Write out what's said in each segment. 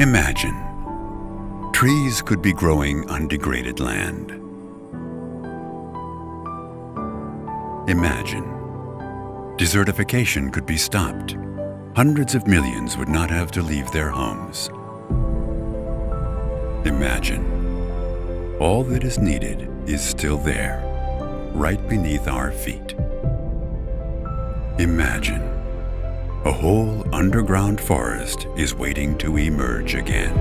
Imagine trees could be growing on degraded land. Imagine desertification could be stopped. Hundreds of millions would not have to leave their homes. Imagine all that is needed is still there, right beneath our feet. Imagine a whole underground forest is waiting to emerge again.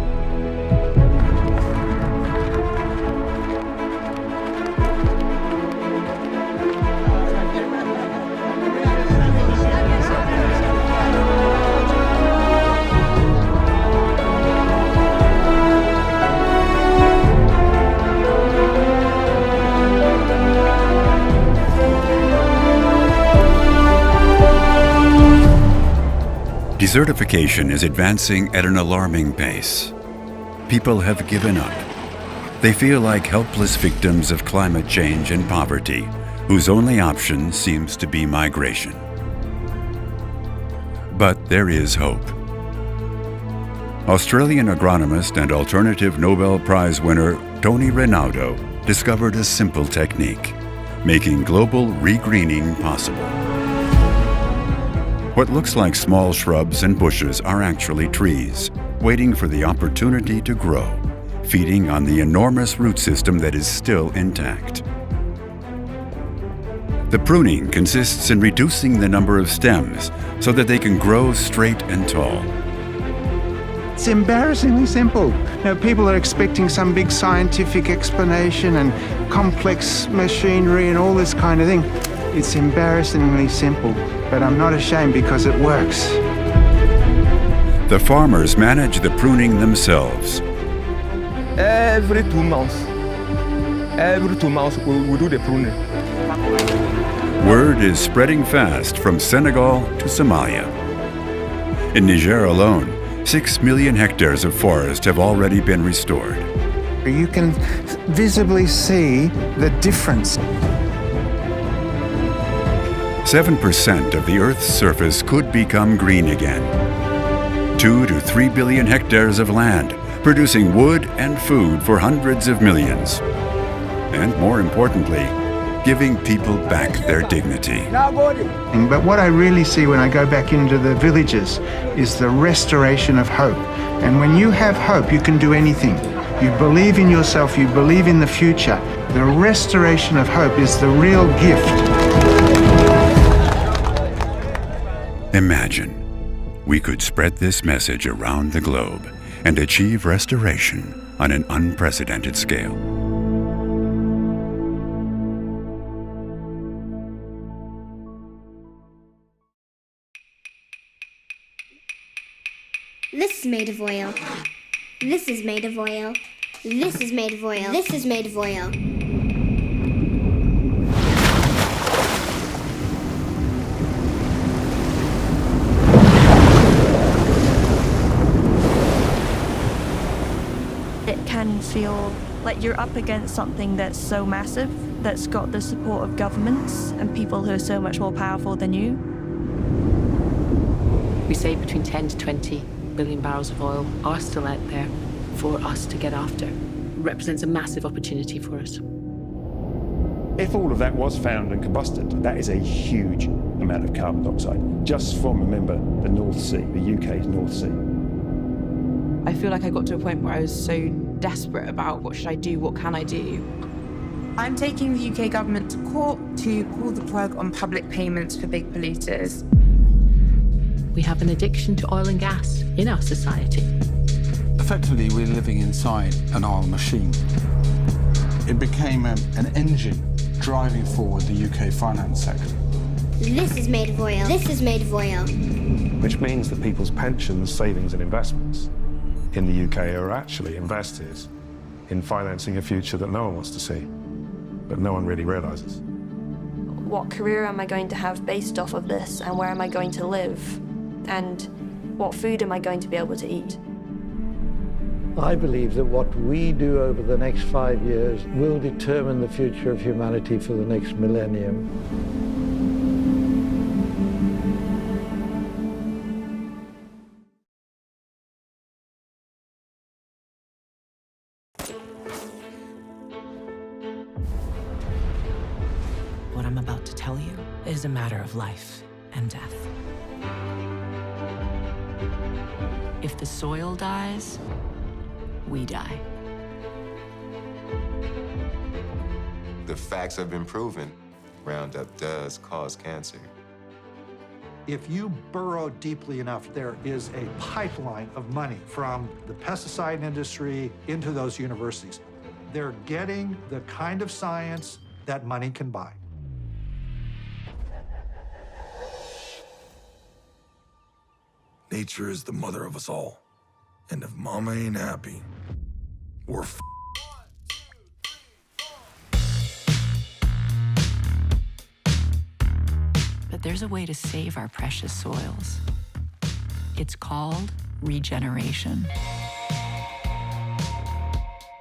Desertification is advancing at an alarming pace. People have given up. They feel like helpless victims of climate change and poverty, whose only option seems to be migration. But there is hope. Australian agronomist and alternative Nobel Prize winner Tony Rinaldo discovered a simple technique, making global regreening possible. What looks like small shrubs and bushes are actually trees, waiting for the opportunity to grow, feeding on the enormous root system that is still intact. The pruning consists in reducing the number of stems so that they can grow straight and tall. It's embarrassingly simple. People are expecting some big scientific explanation and complex machinery and all this kind of thing. It's embarrassingly simple, but I'm not ashamed because it works. The farmers manage the pruning themselves. Every 2 months we do the pruning. Word is spreading fast from Senegal to Somalia. In Niger alone, 6 million hectares of forest have already been restored. You can visibly see the difference. 7% of the Earth's surface could become green again. 2 to 3 billion hectares of land, producing wood and food for hundreds of millions. And more importantly, giving people back their dignity. But what I really see when I go back into the villages is the restoration of hope. And when you have hope, you can do anything. You believe in yourself, you believe in the future. The restoration of hope is the real gift. Imagine we could spread this message around the globe and achieve restoration on an unprecedented scale. This is made of oil. This is made of oil. This is made of oil. This is made of oil. It can feel like you're up against something that's so massive, that's got the support of governments and people who are so much more powerful than you. We say between 10 to 20 billion barrels of oil are still out there for us to get after. It represents a massive opportunity for us. If all of that was found and combusted, that is a huge amount of carbon dioxide, just from, remember, the North Sea, the UK's North Sea. I feel like I got to a point where I was so desperate about what should I do, what can I do. I'm taking the UK government to court to pull the plug on public payments for big polluters. We have an addiction to oil and gas in our society. Effectively, we're living inside an oil machine. It became an engine driving forward the UK finance sector. This is made of oil. This is made of oil. Which means that people's pensions, savings and investments in the UK are actually invested in financing a future that no one wants to see, but no one really realises. What career am I going to have based off of this, and where am I going to live? And what food am I going to be able to eat? I believe that what we do over the next 5 years will determine the future of humanity for the next millennium. I'm about to tell you is a matter of life and death. If the soil dies, we die. The facts have been proven. Roundup does cause cancer. If you burrow deeply enough, there is a pipeline of money from the pesticide industry into those universities. They're getting the kind of science that money can buy. Nature is the mother of us all. And if mama ain't happy, we're f***. But there's a way to save our precious soils. It's called regeneration.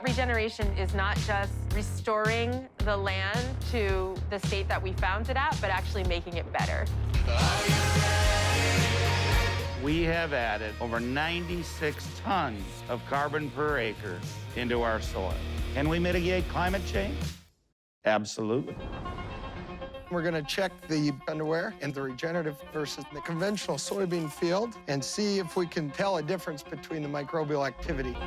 Regeneration is not just restoring the land to the state that we found it at, but actually making it better. We have added over 96 tons of carbon per acre into our soil. Can we mitigate climate change? Absolutely. We're going to check the underwear in the regenerative versus the conventional soybean field and see if we can tell a difference between the microbial activity.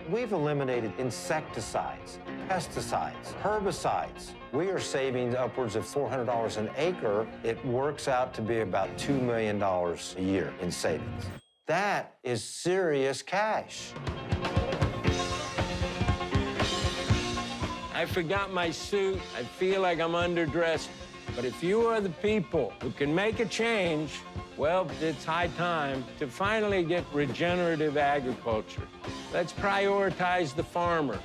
We've eliminated insecticides, pesticides, herbicides. We are saving upwards of $400 an acre. It works out to be about $2 million a year in savings. That is serious cash. I forgot my suit. I feel like I'm underdressed. But if you are the people who can make a change, well, it's high time to finally get regenerative agriculture. Let's prioritize the farmer.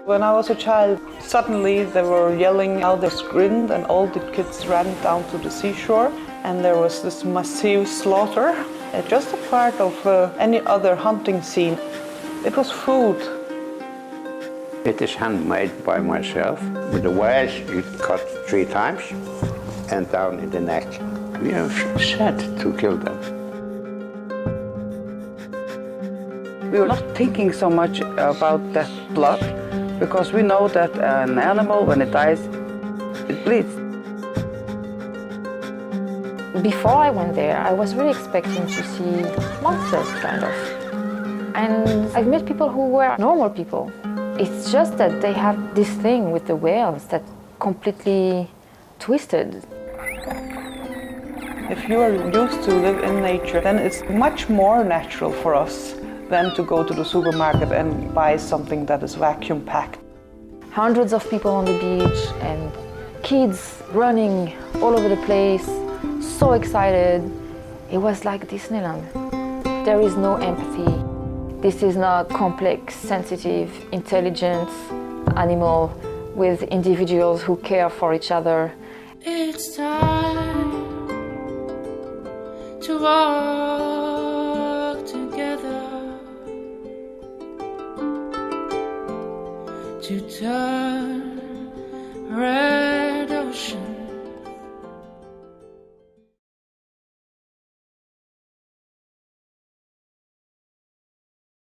When I was a child, suddenly they were yelling out, they screamed, and all the kids ran down to the seashore, and there was this massive slaughter, just a part of any other hunting scene. It was food. It is handmade by myself. With the wires, you cut 3 times and down in the neck. We have set to kill them. We were not thinking so much about that blood, because we know that an animal, when it dies, it bleeds. Before I went there, I was really expecting to see monsters, kind of. And I've met people who were normal people. It's just that they have this thing with the whales that completely twisted. If you are used to live in nature, then it's much more natural for us than to go to the supermarket and buy something that is vacuum packed. Hundreds of people on the beach and kids running all over the place, so excited. It was like Disneyland. There is no empathy. This is not complex, sensitive, intelligent animal with individuals who care for each other. It's time to walk together, to turn red.